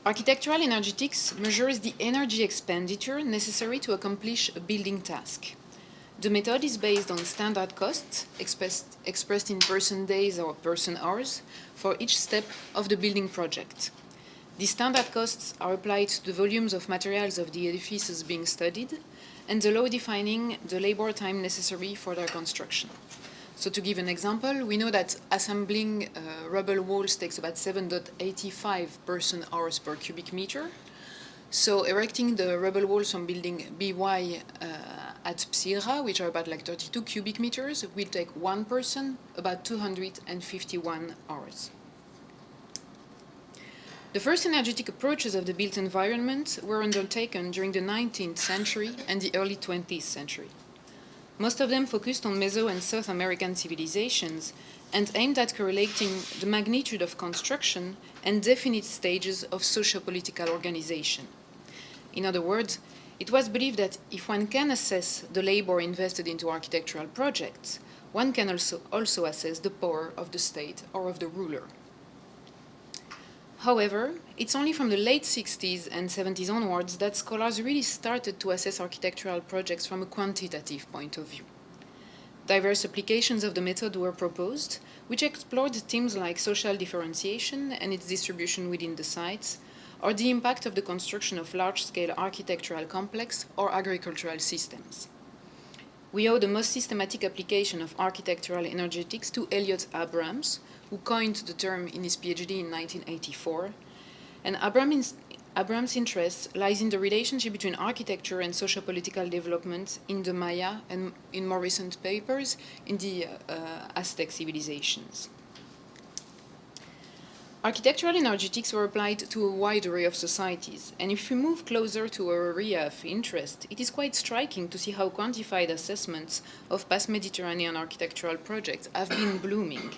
Architectural energetics measures the energy expenditure necessary to accomplish a building task. The method is based on standard costs, expressed in person days or person hours, for each step of the building project. These standard costs are applied to the volumes of materials of the edifices being studied, and the law defining the labor time necessary for their construction. So to give an example, we know that assembling rubble walls takes about 7.85 person-hours per cubic meter. So erecting the rubble walls from building BY at Psira, which are about like 32 cubic meters, will take one person about 251 hours. The first energetic approaches of the built environment were undertaken during the 19th century and the early 20th century. Most of them focused on Meso and South American civilizations and aimed at correlating the magnitude of construction and definite stages of socio-political organization. In other words, it was believed that if one can assess the labor invested into architectural projects, one can also assess the power of the state or of the ruler. However, it's only from the late 60s and 70s onwards that scholars really started to assess architectural projects from a quantitative point of view. Diverse applications of the method were proposed, which explored themes like social differentiation and its distribution within the sites, or the impact of the construction of large-scale architectural complex or agricultural systems. We owe the most systematic application of architectural energetics to Elliot Abrams, who coined the term in his PhD in 1984. And Abrams' interest lies in the relationship between architecture and socio-political development in the Maya and, in more recent papers, in the Aztec civilizations. Architectural energetics were applied to a wide array of societies, and if we move closer to our area of interest, it is quite striking to see how quantified assessments of past Mediterranean architectural projects have been blooming.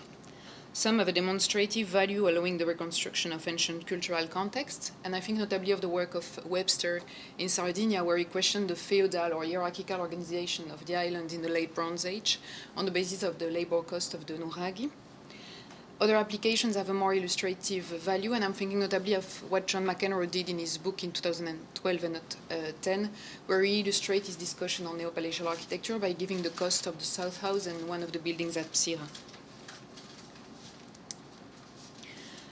Some have a demonstrative value, allowing the reconstruction of ancient cultural contexts, and I think notably of the work of Webster in Sardinia, where he questioned the feudal or hierarchical organization of the island in the late Bronze Age on the basis of the labor cost of the nuraghi. Other applications have a more illustrative value, and I'm thinking notably of what John McEnroe did in his book in 2012 and 10, where he illustrates his discussion on neo-palatial architecture by giving the cost of the South House and one of the buildings at Psira.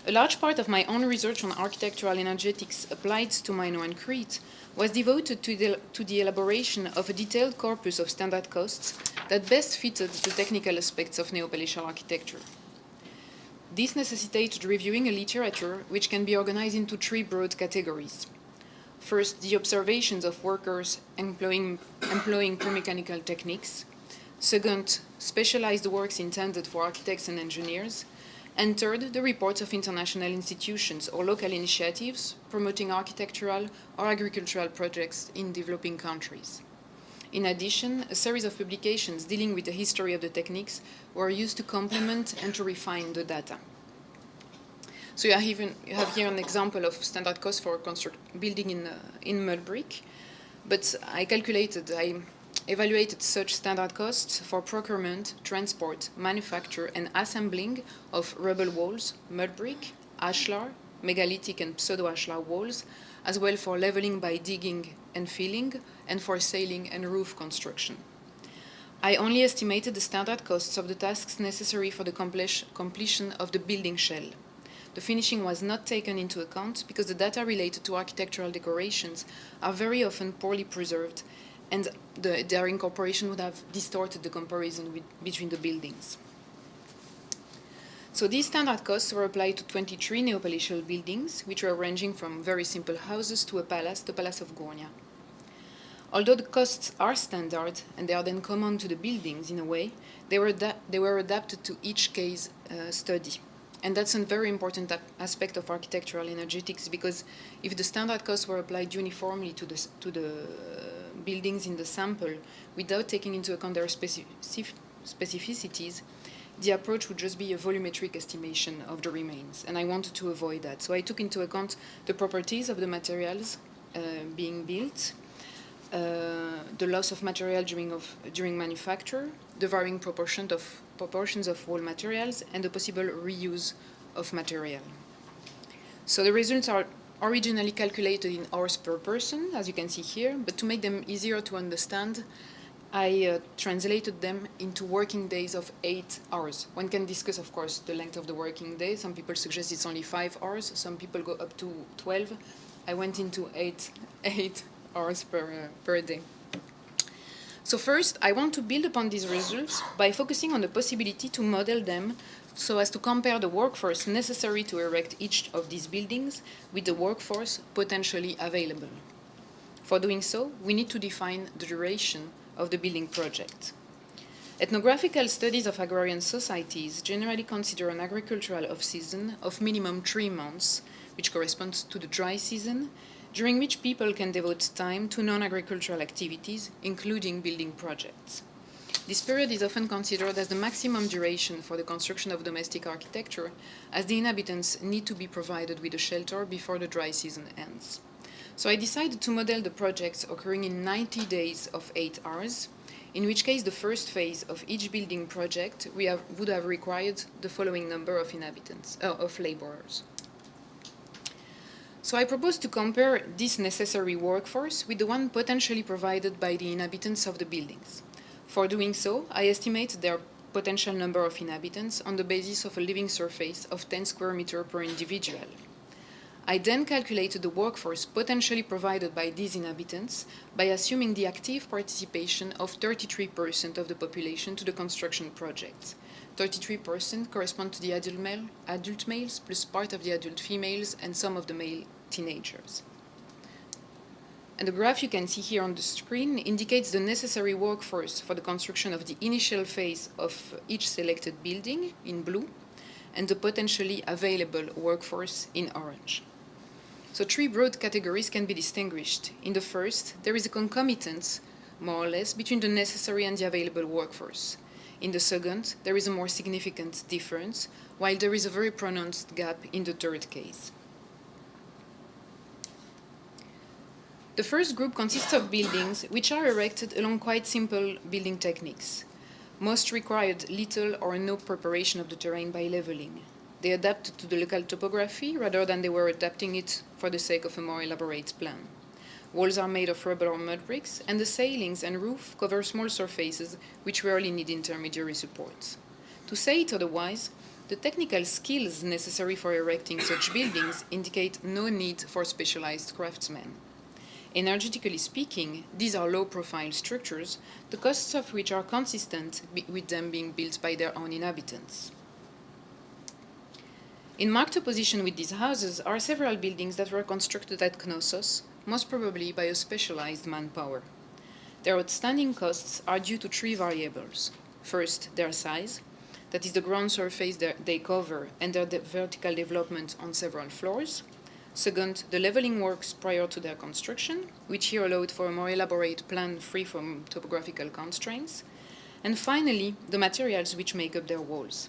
A large part of my own research on architectural energetics applied to Minoan Crete was devoted to the elaboration of a detailed corpus of standard costs that best fitted the technical aspects of neo-palatial architecture. This necessitated reviewing a literature which can be organized into three broad categories. First, the observations of workers employing pre-mechanical techniques. Second, specialized works intended for architects and engineers. And third, the reports of international institutions or local initiatives promoting architectural or agricultural projects in developing countries. In addition, a series of publications dealing with the history of the techniques were used to complement and to refine the data. So you have here an example of standard cost for building in mud brick, but I evaluated such standard costs for procurement, transport, manufacture, and assembling of rubble walls, mud brick, ashlar, megalithic and pseudo-ashlar walls, as well for leveling by digging and filling, and for ceiling and roof construction. I only estimated the standard costs of the tasks necessary for the completion of the building shell. The finishing was not taken into account because the data related to architectural decorations are very often poorly preserved, and their incorporation would have distorted the comparison between the buildings. So these standard costs were applied to 23 neo-palatial buildings, which were ranging from very simple houses to a palace, the Palace of Gouna. Although the costs are standard and they are then common to the buildings in a way, they were adapted to each case study. And that's a very important aspect of architectural energetics, because if the standard costs were applied uniformly to the buildings in the sample without taking into account their specificities, the approach would just be a volumetric estimation of the remains, and I wanted to avoid that. So I took into account the properties of the materials being built, the loss of material during manufacture, the varying proportions of wall materials, and the possible reuse of material. So the results are originally calculated in hours per person, as you can see here, but to make them easier to understand, I translated them into working days of 8 hours. One can discuss, of course, the length of the working day. Some people suggest it's only 5 hours. Some people go up to 12. I went into 8 hours per day. So first, I want to build upon these results by focusing on the possibility to model them so as to compare the workforce necessary to erect each of these buildings with the workforce potentially available. For doing so, we need to define the duration of the building project. Ethnographical studies of agrarian societies generally consider an agricultural off-season of minimum 3 months, which corresponds to the dry season, during which people can devote time to non-agricultural activities, including building projects. This period is often considered as the maximum duration for the construction of domestic architecture, as the inhabitants need to be provided with a shelter before the dry season ends. So I decided to model the projects occurring in 90 days of 8 hours, in which case the first phase of each building project would have required the following number of of laborers. So I propose to compare this necessary workforce with the one potentially provided by the inhabitants of the buildings. For doing so, I estimate their potential number of inhabitants on the basis of a living surface of 10 square meters per individual. I then calculated the workforce potentially provided by these inhabitants by assuming the active participation of 33% of the population to the construction projects. 33% correspond to the adult males plus part of the adult females and some of the male teenagers. And the graph you can see here on the screen indicates the necessary workforce for the construction of the initial phase of each selected building in blue and the potentially available workforce in orange. So 3 broad categories can be distinguished. In the first, there is a concomitance, more or less, between the necessary and the available workforce. In the second, there is a more significant difference, while there is a very pronounced gap in the third case. The first group consists of buildings which are erected along quite simple building techniques. Most required little or no preparation of the terrain by leveling. They adapted to the local topography rather than they were adapting it for the sake of a more elaborate plan. Walls are made of rubble or mud bricks, and the ceilings and roof cover small surfaces which rarely need intermediary supports. To say it otherwise, the technical skills necessary for erecting such buildings indicate no need for specialized craftsmen. Energetically speaking, these are low-profile structures, the costs of which are consistent with them being built by their own inhabitants. In marked opposition with these houses are several buildings that were constructed at Knossos, most probably by a specialized manpower. Their outstanding costs are due to 3 variables. First, their size, that is the ground surface they cover and their vertical development on several floors. Second, the leveling works prior to their construction, which here allowed for a more elaborate plan free from topographical constraints. And finally, the materials which make up their walls.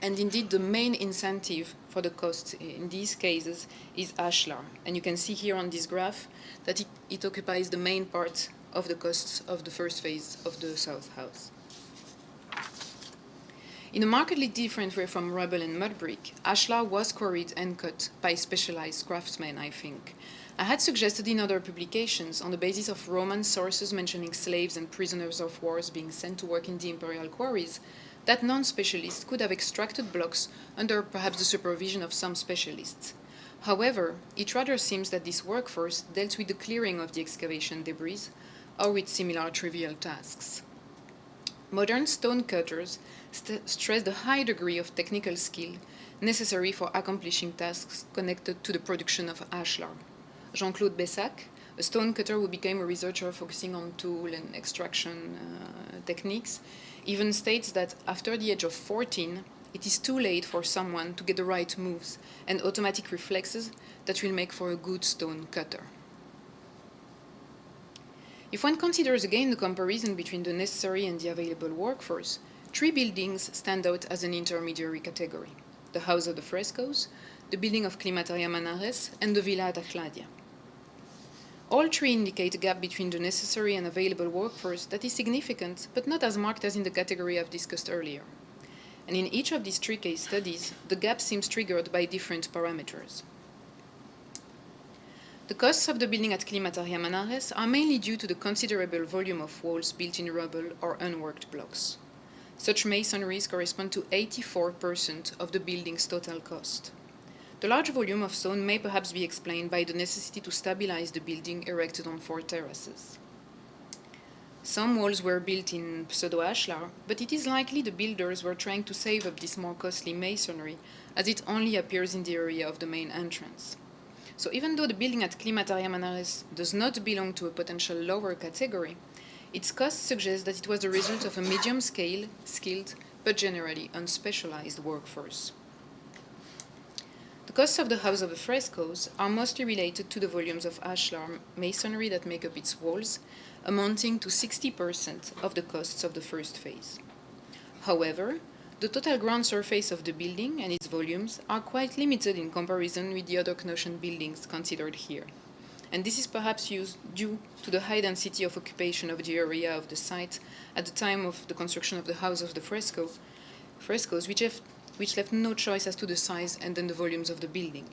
And indeed, the main incentive for the cost in these cases is Ashlar. And you can see here on this graph that it occupies the main part of the costs of the first phase of the South House. In a markedly different way from rubble and mud brick, Ashlar was quarried and cut by specialized craftsmen, I think. I had suggested in other publications, on the basis of Roman sources mentioning slaves and prisoners of wars being sent to work in the imperial quarries, that non-specialists could have extracted blocks under perhaps the supervision of some specialists. However, it rather seems that this workforce dealt with the clearing of the excavation debris or with similar trivial tasks. Modern stone cutters stress the high degree of technical skill necessary for accomplishing tasks connected to the production of ashlar. Jean-Claude Bessac, a stone cutter who became a researcher focusing on tool and extraction techniques, even states that after the age of 14, it is too late for someone to get the right moves and automatic reflexes that will make for a good stone cutter. If one considers again the comparison between the necessary and the available workforce, 3 buildings stand out as an intermediary category: the House of the Frescoes, the building of Climataria Manares, and the Villa at Achladia. All 3 indicate a gap between the necessary and available workforce that is significant, but not as marked as in the category I've discussed earlier. And in each of these 3 case studies, the gap seems triggered by different parameters. The costs of the building at Climataria Manares are mainly due to the considerable volume of walls built in rubble or unworked blocks. Such masonries correspond to 84% of the building's total cost. The large volume of stone may perhaps be explained by the necessity to stabilize the building erected on 4 terraces. Some walls were built in pseudo-Ashlar, but it is likely the builders were trying to save up this more costly masonry, as it only appears in the area of the main entrance. So even though the building at Climataria Manares does not belong to a potential lower category, its cost suggests that it was the result of a medium-scale, skilled, but generally unspecialized workforce. The costs of the House of the Frescoes are mostly related to the volumes of Ashlar masonry that make up its walls, amounting to 60% of the costs of the first phase. However, the total ground surface of the building and its volumes are quite limited in comparison with the other Knotian buildings considered here. And this is perhaps due to the high density of occupation of the area of the site at the time of the construction of the House of the Frescoes, which left no choice as to the size and then the volumes of the building.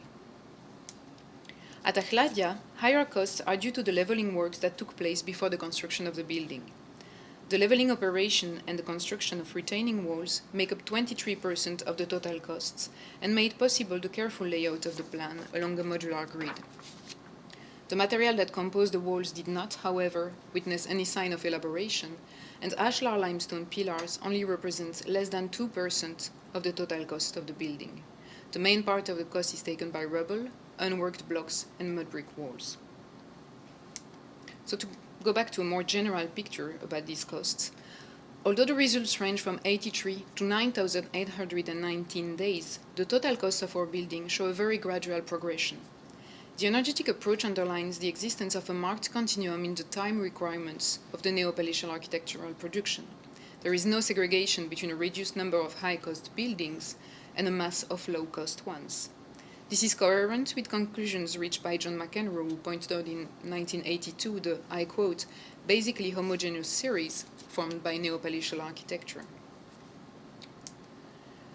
At Achladia, higher costs are due to the leveling works that took place before the construction of the building. The leveling operation and the construction of retaining walls make up 23% of the total costs and made possible the careful layout of the plan along a modular grid. The material that composed the walls did not, however, witness any sign of elaboration, and Ashlar limestone pillars only represent less than 2% of the total cost of the building. The main part of the cost is taken by rubble, unworked blocks, and mud brick walls. So to go back to a more general picture about these costs, although the results range from 83 to 9,819 days, the total costs of our building show a very gradual progression. The energetic approach underlines the existence of a marked continuum in the time requirements of the neo-palatial architectural production. There is no segregation between a reduced number of high-cost buildings and a mass of low-cost ones. This is coherent with conclusions reached by John McEnroe, who pointed out in 1982 the, I quote, basically homogeneous series formed by neo-palatial architecture.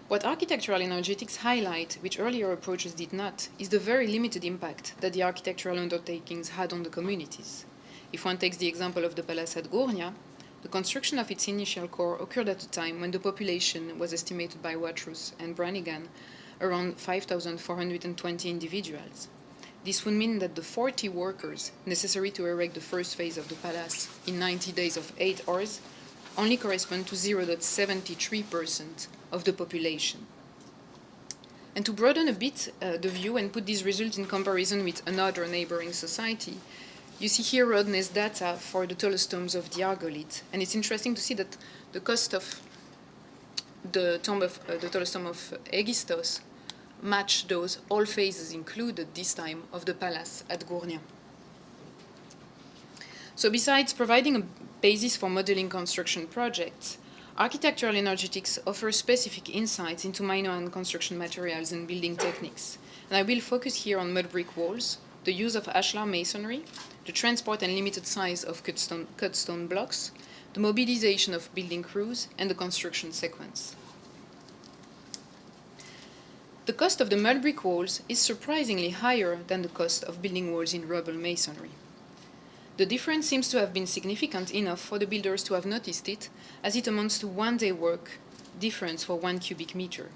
What architectural energetics highlight, which earlier approaches did not, is the very limited impact that the architectural undertakings had on the communities. If one takes the example of the Palisade Goona, the construction of its initial core occurred at a time when the population was estimated by Watrous and Brannigan around 5,420 individuals. This would mean that the 40 workers necessary to erect the first phase of the palace in 90 days of 8 hours only correspond to 0.73% of the population. And to broaden a bit the view and put these results in comparison with another neighboring society, you see here Rodney's data for the tallest tombs of the Argolith. And it's interesting to see that the cost of the tallest tomb of Aegisthos match those all phases included this time of the palace at Gournia. So besides providing a basis for modeling construction projects, architectural energetics offers specific insights into Minoan construction materials and building techniques. And I will focus here on mud brick walls, the use of ashlar masonry, the transport and limited size of cut stone blocks, the mobilization of building crews, and the construction sequence. The cost of the mud brick walls is surprisingly higher than the cost of building walls in rubble masonry. The difference seems to have been significant enough for the builders to have noticed it, as it amounts to 1 day work difference for 1 cubic meter.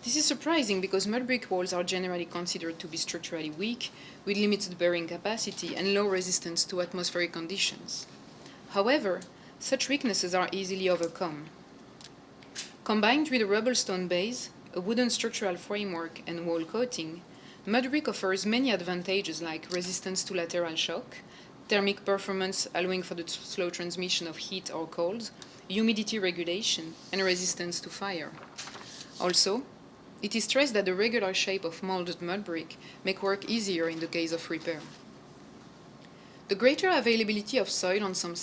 This is surprising because mud brick walls are generally considered to be structurally weak, with limited bearing capacity and low resistance to atmospheric conditions. However, such weaknesses are easily overcome. Combined with a rubble stone base, a wooden structural framework, and wall coating, mud brick offers many advantages like resistance to lateral shock, thermic performance allowing for the slow transmission of heat or cold, humidity regulation, and resistance to fire. Also, it is stressed that the regular shape of molded mud brick make work easier in the case of repair. The greater availability of soil on some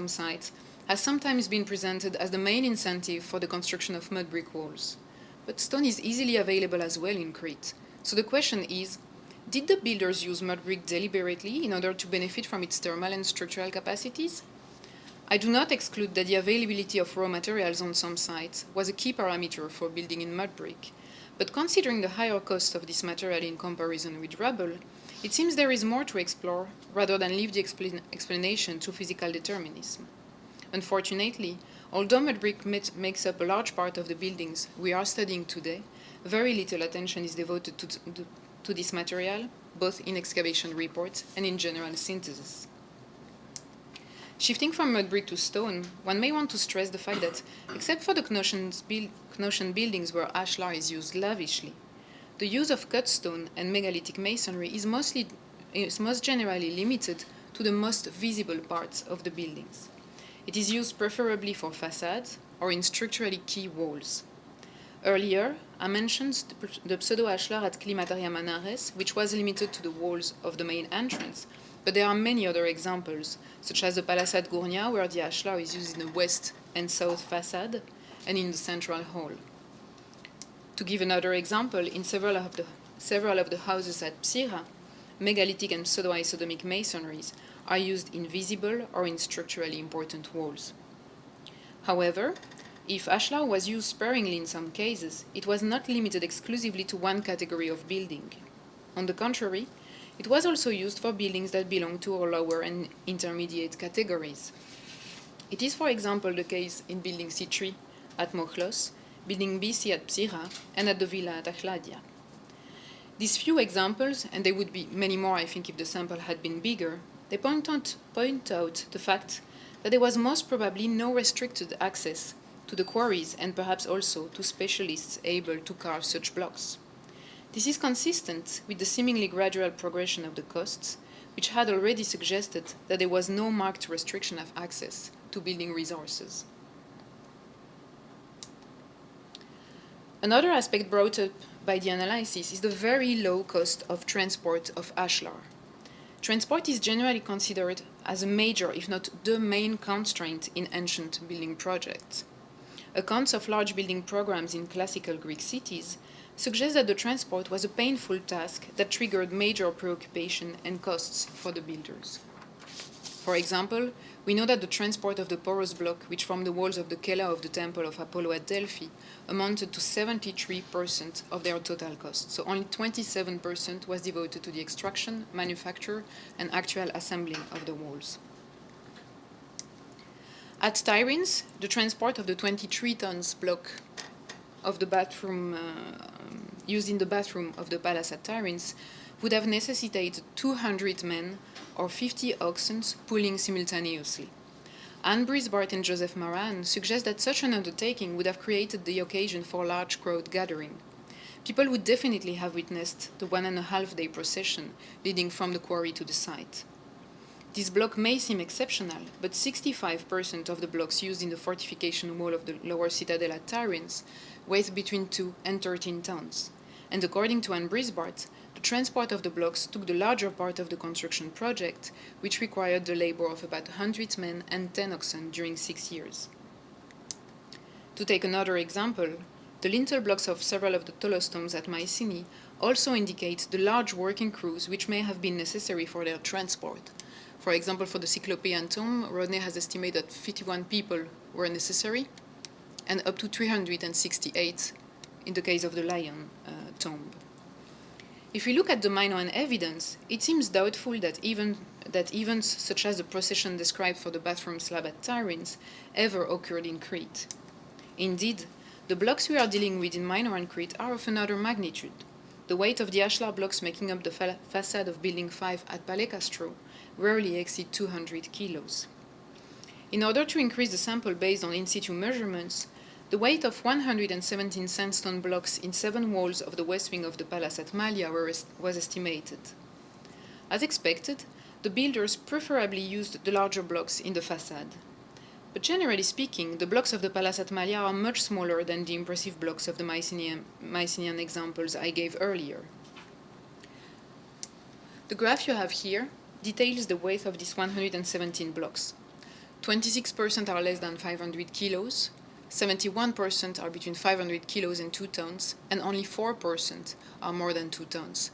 sites has sometimes been presented as the main incentive for the construction of mud brick walls. But stone is easily available as well in Crete. So the question is, did the builders use mud brick deliberately in order to benefit from its thermal and structural capacities? I do not exclude that the availability of raw materials on some sites was a key parameter for building in mud brick, But considering the higher cost of this material in comparison with rubble, it seems there is more to explore rather than leave the explanation to physical determinism. Unfortunately, although mud brick makes up a large part of the buildings we are studying today, very little attention is devoted to this material, both in excavation reports and in general synthesis. Shifting from mud brick to stone, one may want to stress the fact that, except for the Knotian buildings where ashlar is used lavishly, the use of cut stone and megalithic masonry is most generally limited to the most visible parts of the buildings. It is used preferably for facades or in structurally key walls. Earlier, I mentioned the pseudo-ashlar at Climataria Manares, which was limited to the walls of the main entrance, but there are many other examples, such as the Palisade Goona, where the ashlar is used in the west and south facade and in the central hall. To give another example, in several of the houses at Psira, megalithic and pseudo-isodomic masonries are used in visible or in structurally important walls. However, if ashlar was used sparingly in some cases, it was not limited exclusively to one category of building. On the contrary, it was also used for buildings that belong to our lower and intermediate categories. It is, for example, the case in Building C3 at Mochlos, Building BC at Psira, and at the Villa at Achladia. These few examples, and there would be many more I think if the sample had been bigger, they point out the fact that there was most probably no restricted access to the quarries and perhaps also to specialists able to carve such blocks. This is consistent with the seemingly gradual progression of the costs, which had already suggested that there was no marked restriction of access to building resources. Another aspect brought up by the analysis is the very low cost of transport of ashlar. Transport is generally considered as a major, if not the main constraint in ancient building projects. Accounts of large building programs in classical Greek cities suggest that the transport was a painful task that triggered major preoccupation and costs for the builders. For example, we know that the transport of the porous block which formed the walls of the Kela of the Temple of Apollo at Delphi amounted to 73% of their total cost, so only 27% was devoted to the extraction, manufacture, and actual assembling of the walls. At Tyrins, the transport of the 23 tons block of the bathroom used in the bathroom of the palace at Tyrins would have necessitated 200 men or 50 oxen pulling simultaneously. Anne Brisbart and Joseph Maran suggest that such an undertaking would have created the occasion for large crowd gathering. People would definitely have witnessed the 1.5-day procession leading from the quarry to the site. This block may seem exceptional, but 65% of the blocks used in the fortification wall of the lower citadel at Tyrins weighed between 2 and 13 tons, and according to Anne Brisbart, the transport of the blocks took the larger part of the construction project, which required the labor of about 100 men and 10 oxen during 6 years. To take another example, the lintel blocks of several of the Tholos tombs at Mycenae also indicate the large working crews which may have been necessary for their transport. For example, for the Cyclopean tomb, Rodney has estimated that 51 people were necessary, and up to 368 in the case of the Lion tomb. If we look at the Minoan evidence, it seems doubtful that events such as the procession described for the bathroom slab at Tyrins ever occurred in Crete. Indeed, the blocks we are dealing with in Minoan Crete are of another magnitude. The weight of the ashlar blocks making up the facade of Building 5 at Palekastro rarely exceed 200 kilos. In order to increase the sample based on in situ measurements, the weight of 117 sandstone blocks in 7 walls of the west wing of the palace at Malia was estimated. As expected, the builders preferably used the larger blocks in the facade. But generally speaking, the blocks of the palace at Malia are much smaller than the impressive blocks of the Mycenaean examples I gave earlier. The graph you have here details the weight of these 117 blocks. 26% are less than 500 kilos, 71% are between 500 kilos and 2 tons, and only 4% are more than 2 tons.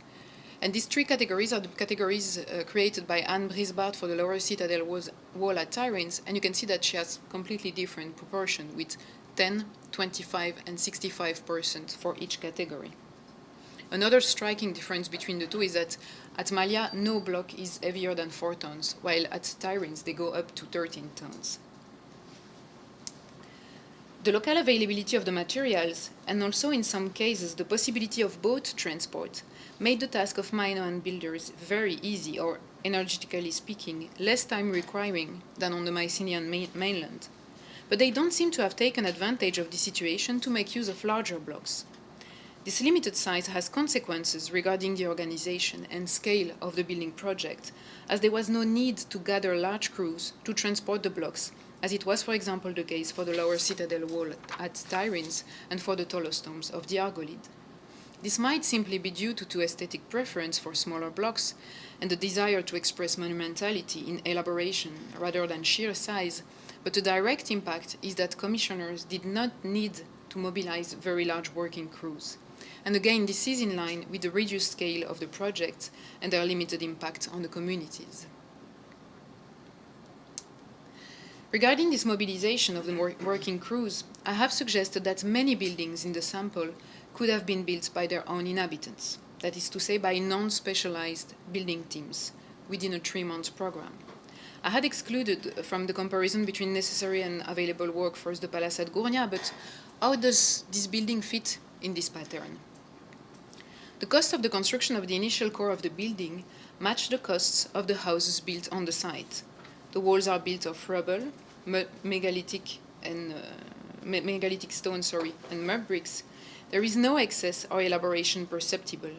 And these 3 categories are the categories created by Anne Brisbart for the lower citadel wall at Tyrins, and you can see that she has completely different proportion, with 10, 25, and 65% for each category. Another striking difference between the two is that at Malia, no block is heavier than 4 tons, while at Tyrins they go up to 13 tons. The local availability of the materials, and also in some cases the possibility of boat transport, made the task of Minoan builders very easy, or energetically speaking, less time requiring than on the Mycenaean mainland. But they don't seem to have taken advantage of the situation to make use of larger blocks. This limited size has consequences regarding the organization and scale of the building project, as there was no need to gather large crews to transport the blocks, as it was, for example, the case for the lower citadel wall at Tyrins and for the tolostomes of the Argolid. This might simply be due to aesthetic preference for smaller blocks and the desire to express monumentality in elaboration rather than sheer size, but the direct impact is that commissioners did not need to mobilize very large working crews. And again, this is in line with the reduced scale of the project and their limited impact on the communities. Regarding this mobilization of the working crews, I have suggested that many buildings in the sample could have been built by their own inhabitants, that is to say, by non-specialized building teams within a 3-month program. I had excluded from the comparison between necessary and available workforce the Palisade Goona, but how does this building fit in this pattern? The cost of the construction of the initial core of the building matched the costs of the houses built on the site. The walls are built of rubble, megalithic stone, and mud bricks. There is no excess or elaboration perceptible.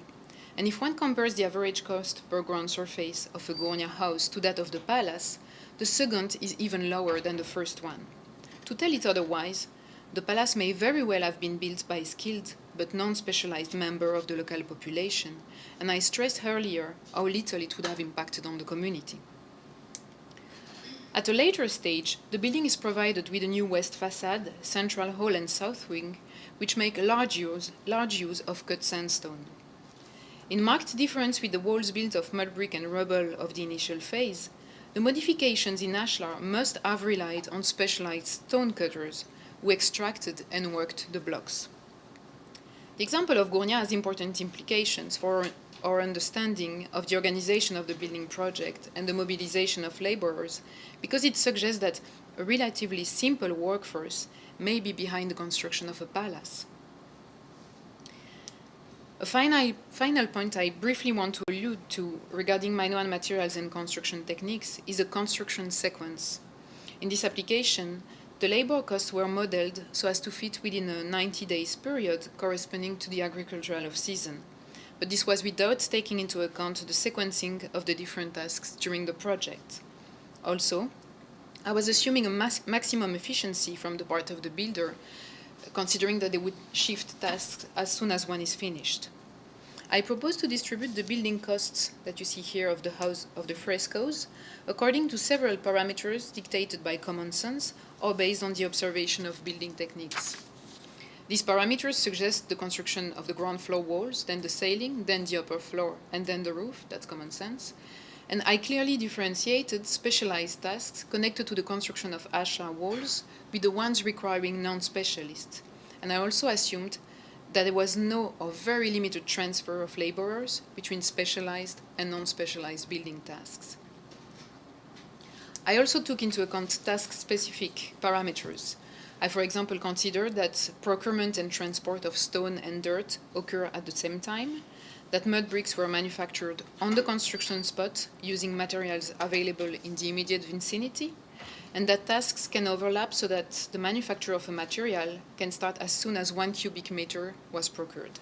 And if one compares the average cost per ground surface of a Gournia house to that of the palace, the second is even lower than the first one. To tell it otherwise, the palace may very well have been built by a skilled but non-specialized member of the local population, and I stressed earlier how little it would have impacted on the community. At a later stage, the building is provided with a new west facade, central hall and south wing, which make large use of cut sandstone. In marked difference with the walls built of mud brick and rubble of the initial phase, the modifications in Ashlar must have relied on specialized stone cutters who extracted and worked the blocks. The example of Gournia has important implications for our understanding of the organization of the building project and the mobilization of laborers, because it suggests that a relatively simple workforce may be behind the construction of a palace. A final point I briefly want to allude to regarding Minoan materials and construction techniques is the construction sequence. In this application, the labor costs were modeled so as to fit within a 90 days period corresponding to the agricultural season. But this was without taking into account the sequencing of the different tasks during the project. Also, I was assuming a maximum efficiency from the part of the builder, considering that they would shift tasks as soon as one is finished. I propose to distribute the building costs that you see here of the house of the frescoes according to several parameters dictated by common sense or based on the observation of building techniques. These parameters suggest the construction of the ground floor walls, then the ceiling, then the upper floor, and then the roof. That's common sense. And I clearly differentiated specialized tasks connected to the construction of Ashlar walls with the ones requiring non-specialists. And I also assumed that there was no or very limited transfer of laborers between specialized and non-specialized building tasks. I also took into account task-specific parameters. I, for example, considered that procurement and transport of stone and dirt occur at the same time, that mud bricks were manufactured on the construction spot using materials available in the immediate vicinity, and that tasks can overlap so that the manufacture of a material can start as soon as 1 cubic meter was procured.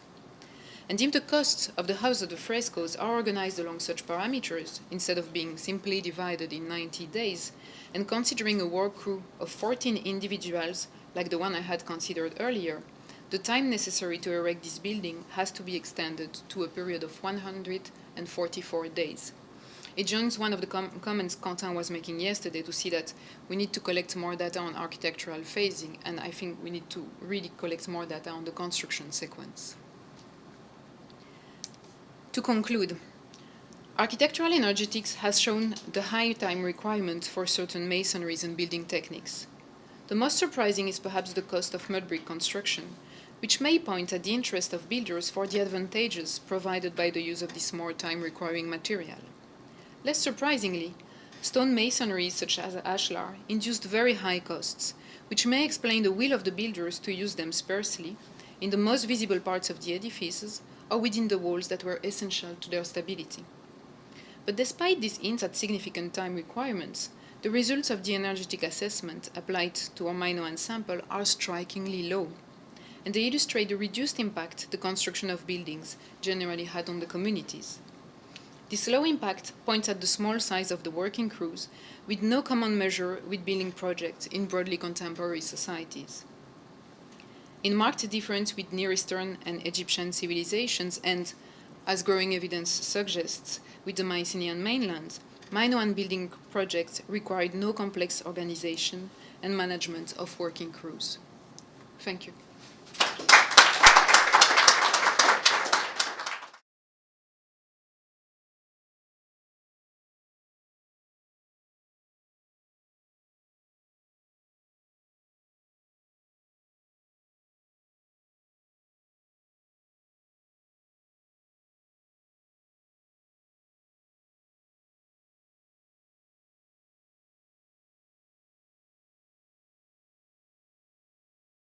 And if the costs of the house of the frescoes are organized along such parameters, instead of being simply divided in 90 days, and considering a work crew of 14 individuals like the one I had considered earlier, the time necessary to erect this building has to be extended to a period of 144 days. It joins one of the comments Quentin was making yesterday to see that we need to collect more data on architectural phasing, and I think we need to really collect more data on the construction sequence. To conclude, architectural energetics has shown the high time requirement for certain masonries and building techniques. The most surprising is perhaps the cost of mud brick construction, which may point at the interest of builders for the advantages provided by the use of this more time-requiring material. Less surprisingly, stone masonry such as Ashlar induced very high costs, which may explain the will of the builders to use them sparsely in the most visible parts of the edifices or within the walls that were essential to their stability. But despite these hints at significant time requirements, the results of the energetic assessment applied to our Minoan sample are strikingly low, and they illustrate the reduced impact the construction of buildings generally had on the communities. This low impact points at the small size of the working crews, with no common measure with building projects in broadly contemporary societies. In marked difference with Near Eastern and Egyptian civilizations and, as growing evidence suggests, with the Mycenaean mainland, Minoan building projects required no complex organization and management of working crews. Thank you.